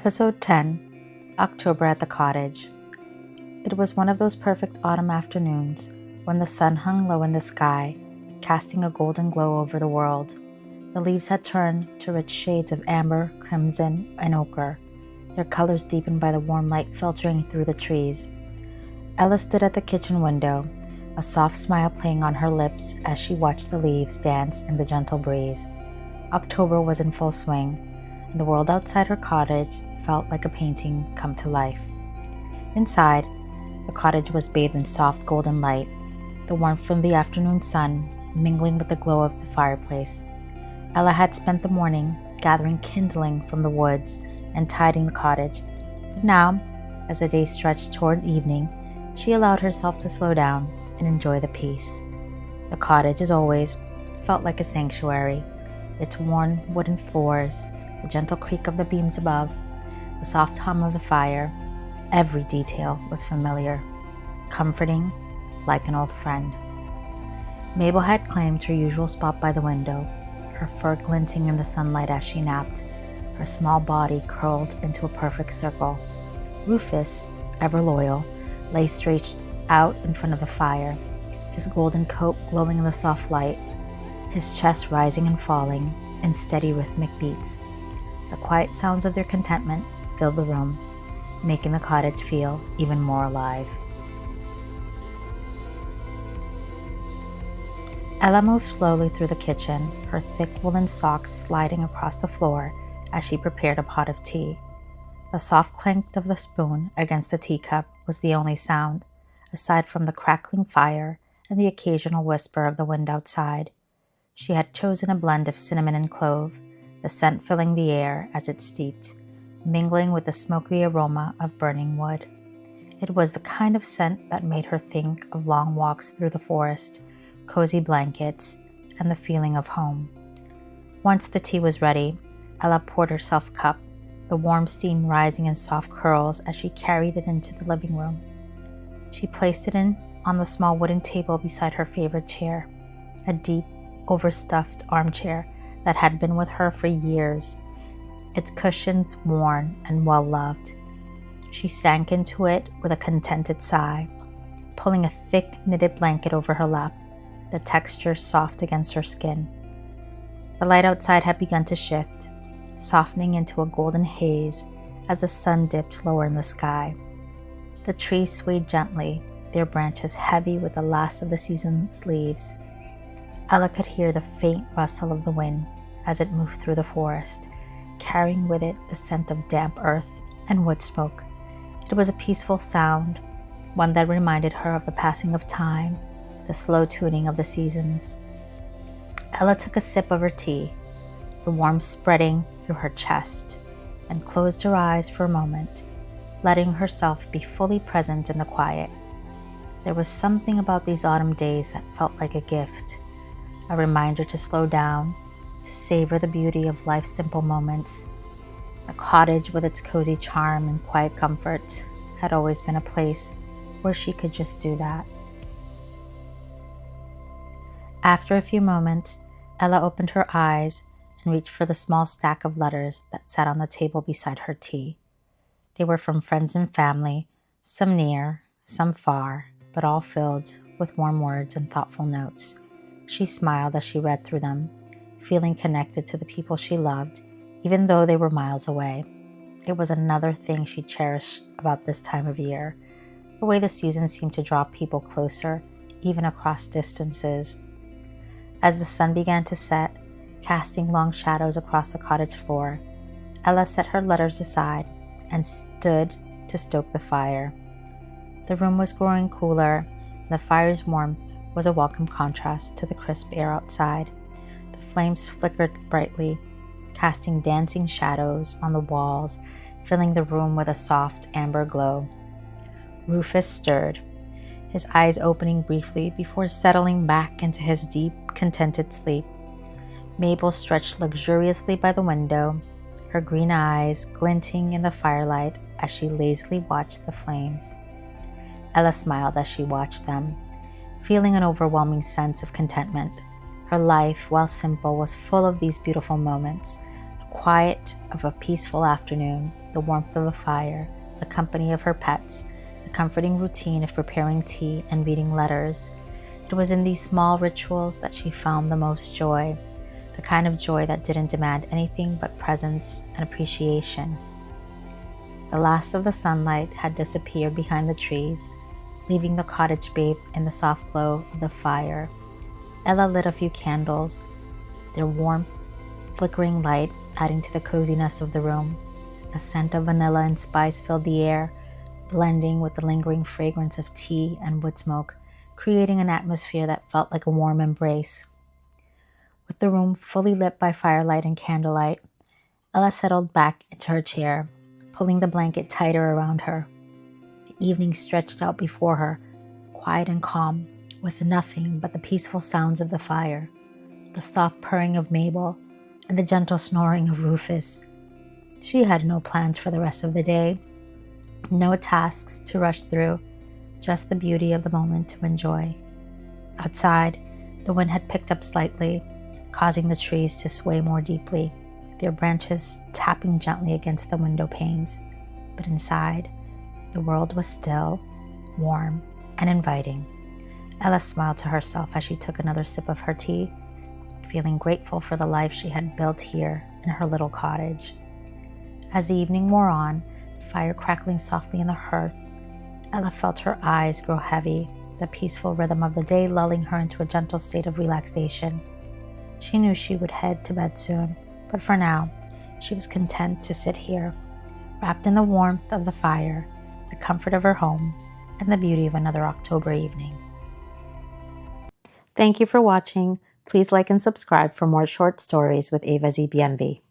Episode 10, October at the Cottage. It was one of those perfect autumn afternoons when the sun hung low in the sky, casting a golden glow over the world. The leaves had turned to rich shades of amber, crimson, and ochre, their colors deepened by the warm light filtering through the trees. Ella stood at the kitchen window, a soft smile playing on her lips as she watched the leaves dance in the gentle breeze. October was in full swing, and the world outside her cottage felt like a painting come to life. Inside, the cottage was bathed in soft golden light, the warmth from the afternoon sun mingling with the glow of the fireplace. Ella had spent the morning gathering kindling from the woods and tidying the cottage, but now, as the day stretched toward evening, she allowed herself to slow down and enjoy the peace. The cottage, as always, felt like a sanctuary, its worn wooden floors, the gentle creak of the beams above, the soft hum of the fire. Every detail was familiar, comforting, like an old friend. Mabel had claimed her usual spot by the window, her fur glinting in the sunlight as she napped, her small body curled into a perfect circle. Rufus, ever loyal, lay stretched out in front of the fire, his golden coat glowing in the soft light, his chest rising and falling in steady rhythmic beats. The quiet sounds of their contentment filled the room, making the cottage feel even more alive. Ella moved slowly through the kitchen, her thick woolen socks sliding across the floor as she prepared a pot of tea. The soft clink of the spoon against the teacup was the only sound, aside from the crackling fire and the occasional whisper of the wind outside. She had chosen a blend of cinnamon and clove, the scent filling the air as it steeped, mingling with the smoky aroma of burning wood. It was the kind of scent that made her think of long walks through the forest, cozy blankets, and the feeling of home. Once the tea was ready, Ella poured herself a cup, the warm steam rising in soft curls as she carried it into the living room. She placed it on the small wooden table beside her favorite chair, a deep, overstuffed armchair that had been with her for years, its cushions worn and well-loved. She sank into it with a contented sigh, pulling a thick knitted blanket over her lap, the texture soft against her skin. The light outside had begun to shift, softening into a golden haze as the sun dipped lower in the sky. The trees swayed gently, their branches heavy with the last of the season's leaves. Ella could hear the faint rustle of the wind as it moved through the forest, carrying with it the scent of damp earth and wood smoke. It was a peaceful sound, one that reminded her of the passing of time, the slow tuning of the seasons. Ella took a sip of her tea, the warmth spreading through her chest, and closed her eyes for a moment, letting herself be fully present in the quiet. There was something about these autumn days that felt like a gift, a reminder to slow down, to savor the beauty of life's simple moments. The cottage, with its cozy charm and quiet comfort, had always been a place where she could just do that. After a few moments, Ella opened her eyes and reached for the small stack of letters that sat on the table beside her tea. They were from friends and family, some near, some far, but all filled with warm words and thoughtful notes. She smiled as she read through them, feeling connected to the people she loved, even though they were miles away. It was another thing she cherished about this time of year, the way the season seemed to draw people closer, even across distances. As the sun began to set, casting long shadows across the cottage floor, Ella set her letters aside and stood to stoke the fire. The room was growing cooler, and the fire's warmth was a welcome contrast to the crisp air outside. The flames flickered brightly, casting dancing shadows on the walls, filling the room with a soft amber glow. Rufus stirred, his eyes opening briefly before settling back into his deep, contented sleep. Mabel stretched luxuriously by the window, her green eyes glinting in the firelight as she lazily watched the flames. Ella smiled as she watched them, feeling an overwhelming sense of contentment. Her life, while simple, was full of these beautiful moments, the quiet of a peaceful afternoon, the warmth of the fire, the company of her pets, the comforting routine of preparing tea and reading letters. It was in these small rituals that she found the most joy, the kind of joy that didn't demand anything but presence and appreciation. The last of the sunlight had disappeared behind the trees, leaving the cottage bathed in the soft glow of the fire. Ella lit a few candles, their warm, flickering light adding to the coziness of the room. A scent of vanilla and spice filled the air, blending with the lingering fragrance of tea and wood smoke, creating an atmosphere that felt like a warm embrace. With the room fully lit by firelight and candlelight, Ella settled back into her chair, pulling the blanket tighter around her. The evening stretched out before her, quiet and calm, with nothing but the peaceful sounds of the fire, the soft purring of Mabel, and the gentle snoring of Rufus. She had no plans for the rest of the day, no tasks to rush through, just the beauty of the moment to enjoy. Outside, the wind had picked up slightly, causing the trees to sway more deeply, their branches tapping gently against the window panes. But inside, the world was still, warm, and inviting. Ella smiled to herself as she took another sip of her tea, feeling grateful for the life she had built here in her little cottage. As the evening wore on, the fire crackling softly in the hearth, Ella felt her eyes grow heavy, the peaceful rhythm of the day lulling her into a gentle state of relaxation. She knew she would head to bed soon, but for now, she was content to sit here, wrapped in the warmth of the fire, the comfort of her home, and the beauty of another October evening. Thank you for watching. Please like and subscribe for more short stories with Ava Z. Bienvi.